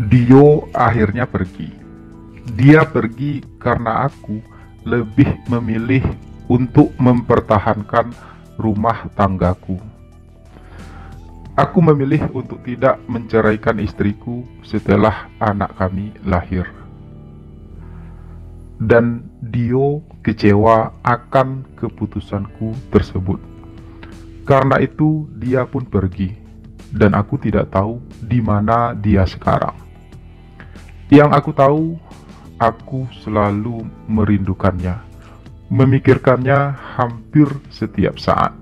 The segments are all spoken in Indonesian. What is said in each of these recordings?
Dio akhirnya pergi. Dia pergi karena aku lebih memilih untuk mempertahankan rumah tanggaku. Aku memilih untuk tidak menceraikan istriku setelah anak kami lahir. Dan Dio kecewa akan keputusanku tersebut. Karena itu dia pun pergi, dan aku tidak tahu di mana dia sekarang. Yang aku tahu, aku selalu merindukannya, memikirkannya hampir setiap saat.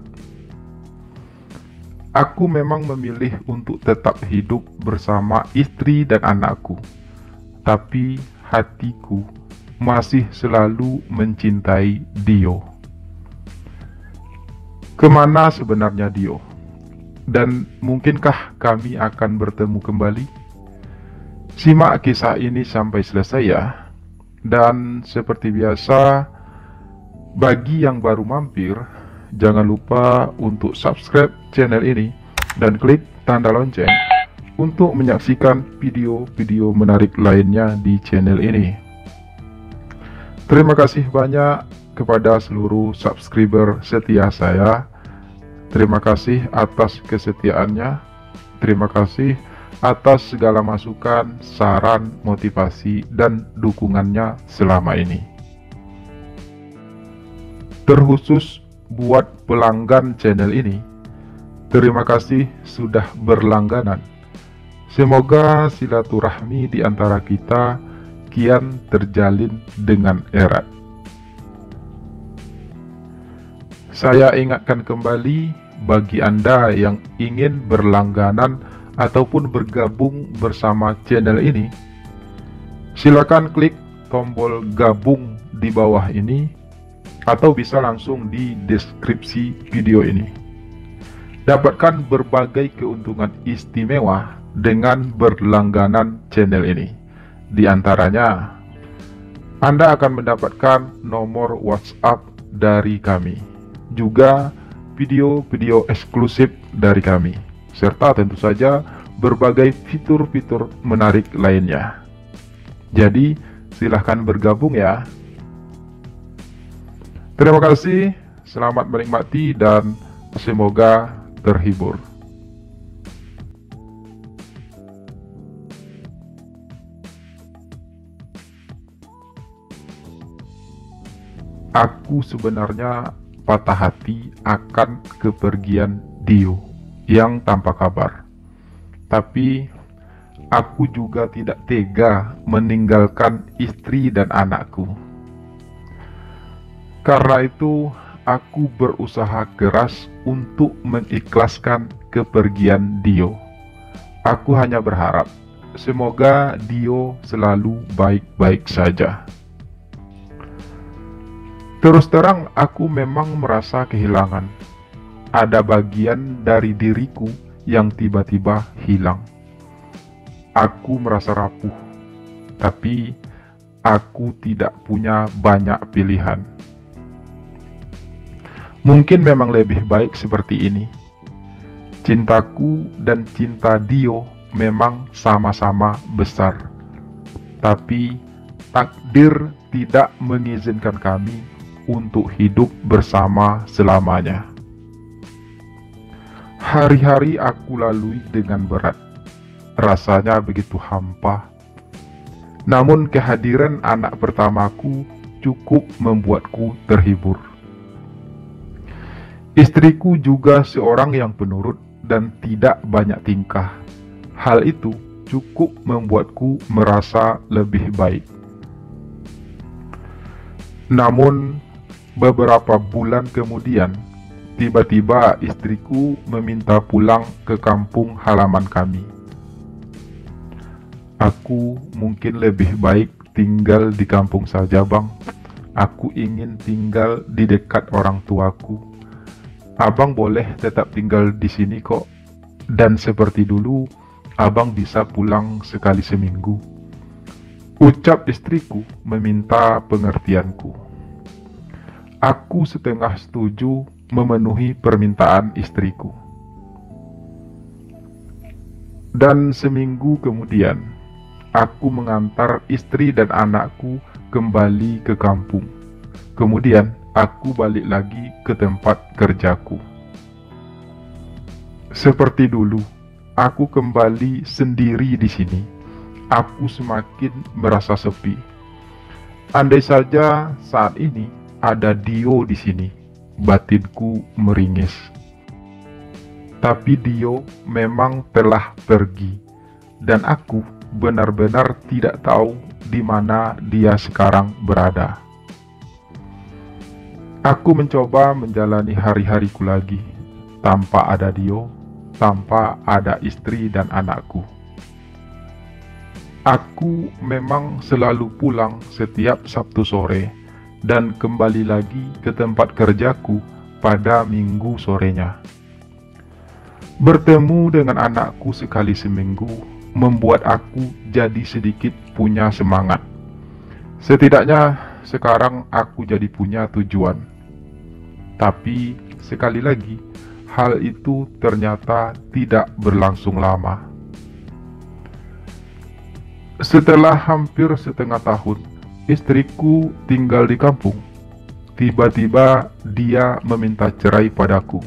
Aku memang memilih untuk tetap hidup bersama istri dan anakku, tapi hatiku masih selalu mencintai Dio. Kemana sebenarnya Dio? Dan mungkinkah kami akan bertemu kembali? Simak kisah ini sampai selesai ya. Dan seperti biasa, bagi yang baru mampir, jangan lupa untuk subscribe channel ini dan klik tanda lonceng untuk menyaksikan video-video menarik lainnya di channel ini. Terima kasih banyak kepada seluruh subscriber setia saya. Terima kasih atas kesetiaannya. Terima kasih atas segala masukan, saran, motivasi, dan dukungannya selama ini. Terkhusus buat pelanggan channel ini, terima kasih sudah berlangganan. Semoga silaturahmi di antara kita kian terjalin dengan erat. Saya ingatkan kembali bagi Anda yang ingin berlangganan ataupun bergabung bersama channel ini, silakan klik tombol gabung di bawah ini atau bisa langsung di deskripsi video ini. Dapatkan berbagai keuntungan istimewa dengan berlangganan channel ini. Di antaranya, Anda akan mendapatkan nomor WhatsApp dari kami, juga video-video eksklusif dari kami, serta tentu saja berbagai fitur-fitur menarik lainnya. Jadi, silahkan bergabung ya. Terima kasih, selamat menikmati, dan semoga terhibur. Aku sebenarnya patah hati akan kepergian Dio yang tanpa kabar. Tapi aku juga tidak tega meninggalkan istri dan anakku. Karena itu, aku berusaha keras untuk mengikhlaskan kepergian Dio. Aku hanya berharap semoga Dio selalu baik-baik saja. Terus terang, aku memang merasa kehilangan. Ada bagian dari diriku yang tiba-tiba hilang. Aku merasa rapuh, tapi aku tidak punya banyak pilihan. Mungkin memang lebih baik seperti ini. Cintaku dan cinta Dio memang sama-sama besar, tapi takdir tidak mengizinkan kami untuk hidup bersama selamanya. Hari-hari aku lalui dengan berat. Rasanya begitu hampa. Namun kehadiran anak pertamaku cukup membuatku terhibur. Istriku juga seorang yang penurut dan tidak banyak tingkah. Hal itu cukup membuatku merasa lebih baik. Namun, beberapa bulan kemudian, tiba-tiba istriku meminta pulang ke kampung halaman kami. Aku mungkin lebih baik tinggal di kampung saja, Bang. Aku ingin tinggal di dekat orang tuaku. Abang boleh tetap tinggal di sini kok. Dan seperti dulu, abang bisa pulang sekali seminggu. Ucap istriku meminta pengertianku. Aku setengah setuju memenuhi permintaan istriku. Dan seminggu kemudian, aku mengantar istri dan anakku kembali ke kampung. Kemudian aku balik lagi ke tempat kerjaku. Seperti dulu, aku kembali sendiri di sini. Aku semakin merasa sepi. Andai saja saat ini ada Dio di sini, batinku meringis. Tapi Dio memang telah pergi, dan aku benar-benar tidak tahu di mana dia sekarang berada. Aku mencoba menjalani hari-hariku lagi, tanpa ada Dio, tanpa ada istri dan anakku. Aku memang selalu pulang setiap Sabtu sore dan kembali lagi ke tempat kerjaku pada Minggu sorenya. Bertemu dengan anakku sekali seminggu membuat aku jadi sedikit punya semangat. Setidaknya sekarang aku jadi punya tujuan. Tapi sekali lagi, hal itu ternyata tidak berlangsung lama. Setelah hampir setengah tahun, istriku tinggal di kampung. Tiba-tiba dia meminta cerai padaku.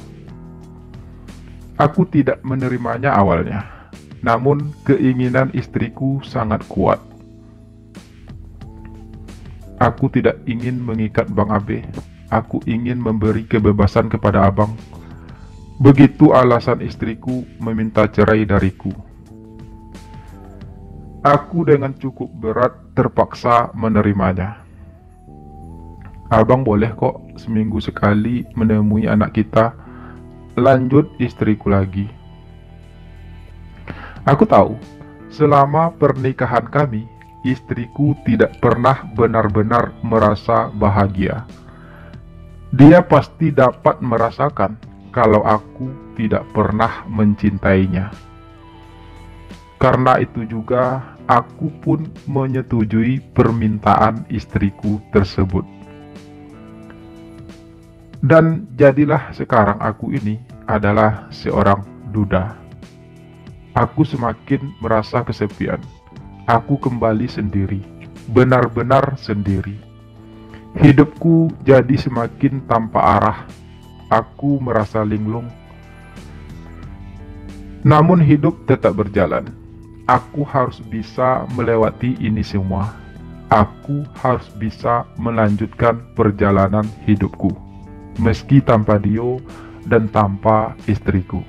Aku tidak menerimanya awalnya, namun keinginan istriku sangat kuat. Aku tidak ingin mengikat Bang Abe. Aku ingin memberi kebebasan kepada abang. Begitu alasan istriku meminta cerai dariku. Aku dengan cukup berat terpaksa menerimanya. Abang boleh kok seminggu sekali menemui anak kita, lanjut istriku lagi. Aku tahu, selama pernikahan kami, istriku tidak pernah benar-benar merasa bahagia. Dia pasti dapat merasakan kalau aku tidak pernah mencintainya. Karena itu juga, aku pun menyetujui permintaan istriku tersebut. Dan jadilah sekarang aku ini adalah seorang duda. Aku semakin merasa kesepian. Aku kembali sendiri, benar-benar sendiri. Hidupku jadi semakin tanpa arah. Aku merasa linglung. Namun hidup tetap berjalan. Aku harus bisa melewati ini semua. Aku harus bisa melanjutkan perjalanan hidupku, meski tanpa Dio dan tanpa istriku.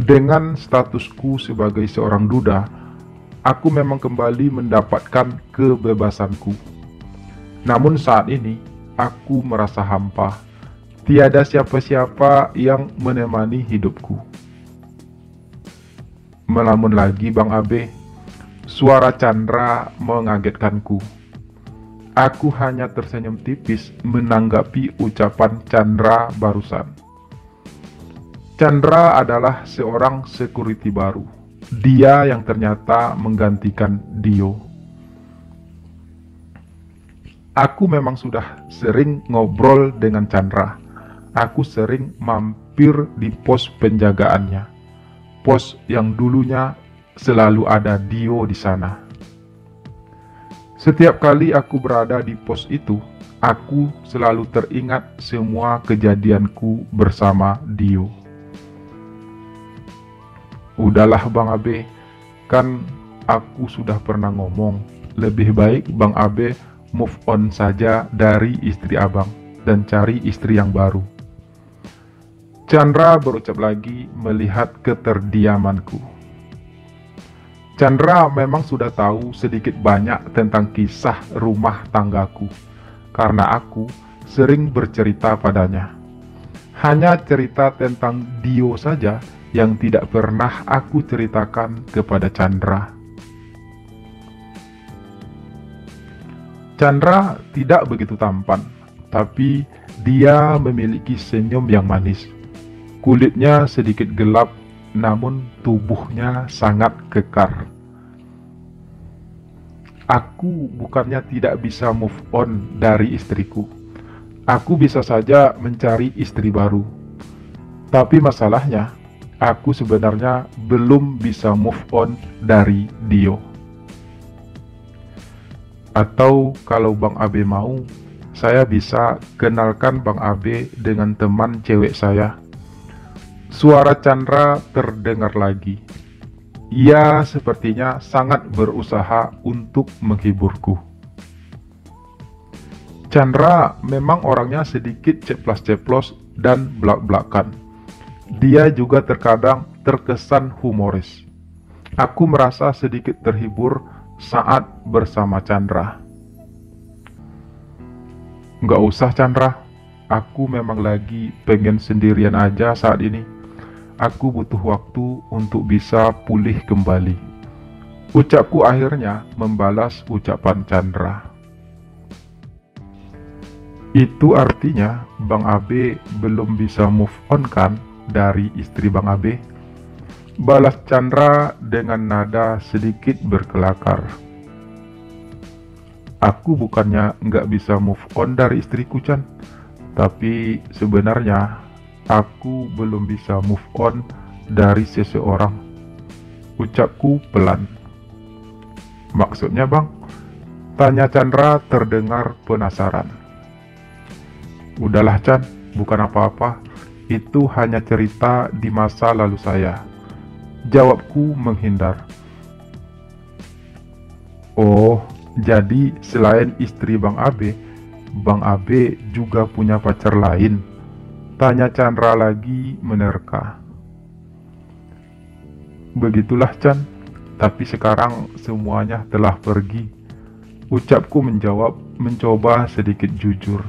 Dengan statusku sebagai seorang duda, aku memang kembali mendapatkan kebebasanku. Namun saat ini, aku merasa hampa. Tiada siapa-siapa yang menemani hidupku. Melamun lagi Bang Abe, suara Chandra mengagetkanku. Aku hanya tersenyum tipis menanggapi ucapan Chandra barusan. Chandra adalah seorang security baru. Dia yang ternyata menggantikan Dio. Aku memang sudah sering ngobrol dengan Chandra. Aku sering mampir di pos penjagaannya. Pos yang dulunya selalu ada Dio di sana. Setiap kali aku berada di pos itu, aku selalu teringat semua kejadianku bersama Dio. Udahlah Bang Abe, kan aku sudah pernah ngomong, lebih baik Bang Abe move on saja dari istri abang dan cari istri yang baru. Chandra berucap lagi melihat keterdiamanku. Chandra memang sudah tahu sedikit banyak tentang kisah rumah tanggaku, karena aku sering bercerita padanya. Hanya cerita tentang Dio saja yang tidak pernah aku ceritakan kepada Chandra. Chandra tidak begitu tampan, tapi dia memiliki senyum yang manis. Kulitnya sedikit gelap, namun tubuhnya sangat kekar. Aku bukannya tidak bisa move on dari istriku. Aku bisa saja mencari istri baru. Tapi masalahnya, aku sebenarnya belum bisa move on dari Dio. Atau kalau Bang Abe mau, saya bisa kenalkan Bang Abe dengan teman cewek saya. Suara Chandra terdengar lagi. Ia sepertinya sangat berusaha untuk menghiburku. Chandra memang orangnya sedikit ceplas-ceplos dan belak-belakan. Dia juga terkadang terkesan humoris. Aku merasa sedikit terhibur saat bersama Chandra. Nggak usah Chandra, aku memang lagi pengen sendirian aja saat ini. Aku butuh waktu untuk bisa pulih kembali. Ucapku akhirnya membalas ucapan Chandra. Itu artinya Bang Abe belum bisa move on kan dari istri Bang Abe? Balas Chandra dengan nada sedikit berkelakar. Aku bukannya nggak bisa move on dari istriku, Chan. Tapi sebenarnya aku belum bisa move on dari seseorang. Ucapku pelan. Maksudnya Bang? Tanya Chandra terdengar penasaran. Udahlah Chan, bukan apa-apa. Itu hanya cerita di masa lalu saya. Jawabku menghindar. Oh, jadi selain istri Bang Abe juga punya pacar lain? Tanya Chandra lagi menerka. Begitulah Chan, tapi sekarang semuanya telah pergi. Ucapku menjawab, mencoba sedikit jujur.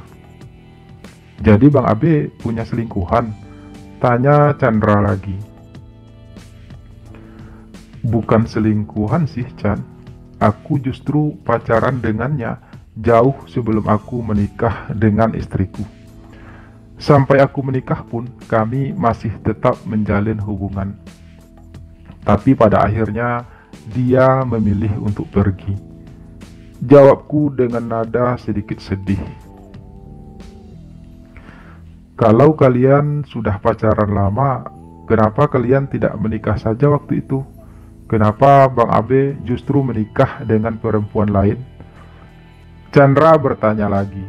Jadi Bang Abe punya selingkuhan? Tanya Chandra lagi. Bukan selingkuhan sih Chan, aku justru pacaran dengannya jauh sebelum aku menikah dengan istriku. Sampai aku menikah pun kami masih tetap menjalin hubungan. Tapi pada akhirnya dia memilih untuk pergi. Jawabku dengan nada sedikit sedih. Kalau kalian sudah pacaran lama, kenapa kalian tidak menikah saja waktu itu? Kenapa Bang Abe justru menikah dengan perempuan lain? Chandra bertanya lagi.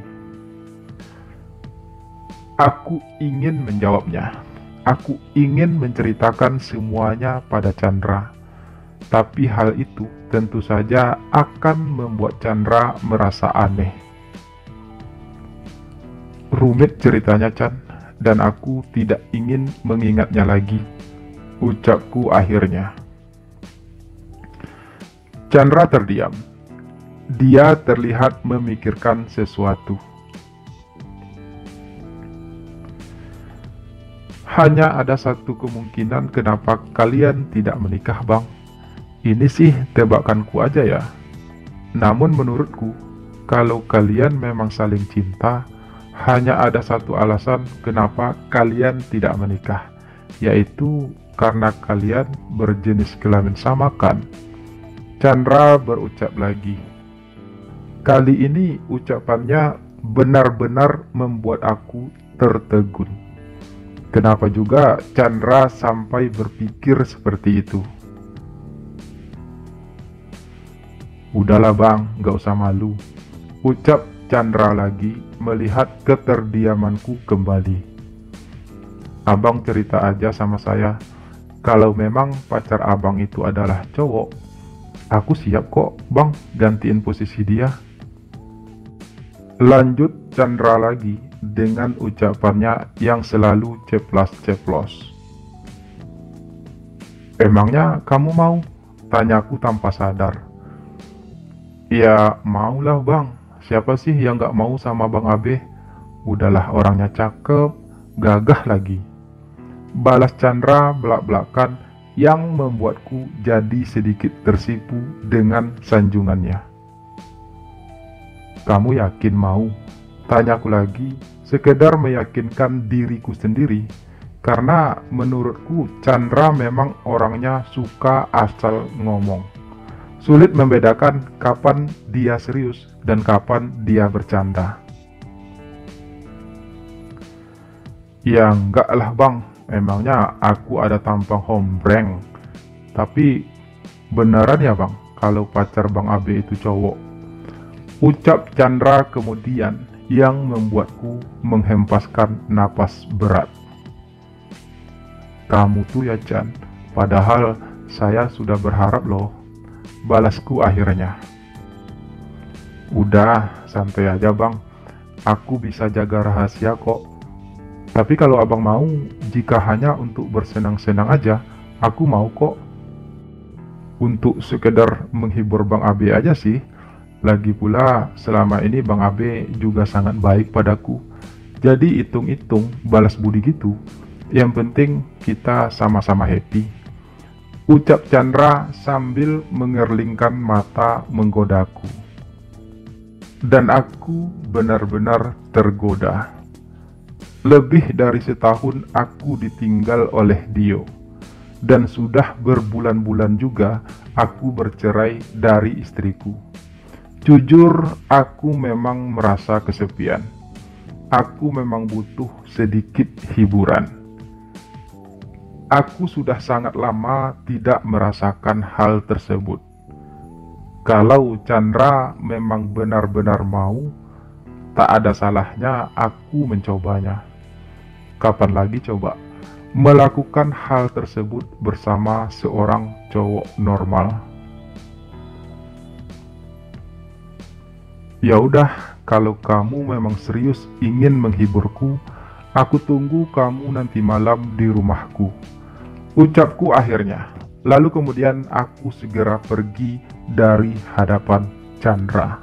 Aku ingin menjawabnya. Aku ingin menceritakan semuanya pada Chandra. Tapi hal itu tentu saja akan membuat Chandra merasa aneh. Rumit ceritanya Chan, dan aku tidak ingin mengingatnya lagi. Ucapku akhirnya. Chandra terdiam. Dia terlihat memikirkan sesuatu. Hanya ada satu kemungkinan kenapa kalian tidak menikah, Bang. Ini sih tebakanku aja ya. Namun menurutku, kalau kalian memang saling cinta, hanya ada satu alasan kenapa kalian tidak menikah, yaitu karena kalian berjenis kelamin sama kan? Chandra berucap lagi. Kali ini ucapannya benar-benar membuat aku tertegun. Kenapa juga Chandra sampai berpikir seperti itu? Udahlah Bang, gak usah malu. Ucap Chandra lagi melihat keterdiamanku kembali. Abang cerita aja sama saya. Kalau memang pacar abang itu adalah cowok, aku siap kok Bang gantiin posisi dia. Lanjut Chandra lagi dengan ucapannya yang selalu ceplas-ceplos. Emangnya kamu mau? Tanyaku tanpa sadar. Ya maulah Bang. Siapa sih yang gak mau sama Bang Abe? Udahlah orangnya cakep, gagah lagi. Balas Chandra belak-belakan yang membuatku jadi sedikit tersipu dengan sanjungannya. Kamu yakin mau? Tanyaku lagi, sekedar meyakinkan diriku sendiri. Karena menurutku Chandra memang orangnya suka asal ngomong. Sulit membedakan kapan dia serius dan kapan dia bercanda. Ya enggak lah bang, emangnya aku ada tampang hombreng. Tapi beneran ya bang, kalau pacar bang Abe itu cowok? Ucap Chandra kemudian yang membuatku menghempaskan napas berat. Kamu tuh ya Chan, padahal saya sudah berharap loh, balasku akhirnya. Udah, santai aja bang, aku bisa jaga rahasia kok. Tapi kalau abang mau, jika hanya untuk bersenang-senang aja, aku mau kok. Untuk sekedar menghibur Bang Abe aja sih. Lagi pula, selama ini Bang Abe juga sangat baik padaku. Jadi hitung-hitung balas budi gitu. Yang penting kita sama-sama happy. Ucap Chandra sambil mengerlingkan mata menggodaku. Dan aku benar-benar tergoda. Lebih dari setahun aku ditinggal oleh Dio. Dan sudah berbulan-bulan juga aku bercerai dari istriku. Jujur, aku memang merasa kesepian. Aku memang butuh sedikit hiburan. Aku sudah sangat lama tidak merasakan hal tersebut. Kalau Chandra memang benar-benar mau, tak ada salahnya aku mencobanya. Kapan lagi coba melakukan hal tersebut bersama seorang cowok normal? Ya udah, kalau kamu memang serius ingin menghiburku, aku tunggu kamu nanti malam di rumahku. Ucapku akhirnya. Lalu kemudian aku segera pergi dari hadapan Chandra.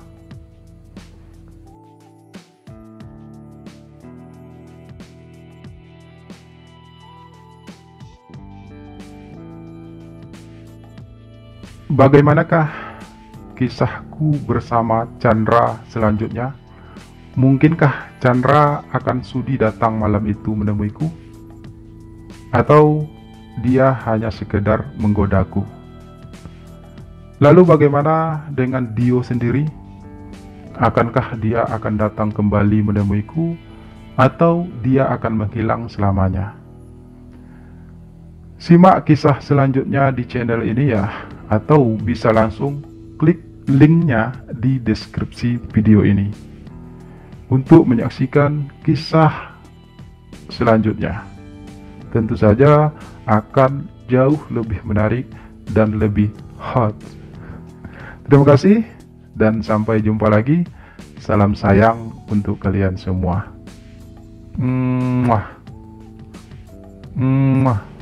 Bagaimanakah kisahku bersama Chandra selanjutnya? Mungkinkah Chandra akan sudi datang malam itu menemuiku? Atau dia hanya sekedar menggodaku? Lalu bagaimana dengan Dio sendiri? Akankah dia akan datang kembali menemuiku? Atau dia akan menghilang selamanya? Simak kisah selanjutnya di channel ini ya, atau bisa langsung klik linknya di deskripsi video ini untuk menyaksikan kisah selanjutnya. Tentu saja akan jauh lebih menarik dan lebih hot. Terima kasih dan sampai jumpa lagi. Salam sayang untuk kalian semua. Mwah. Mwah.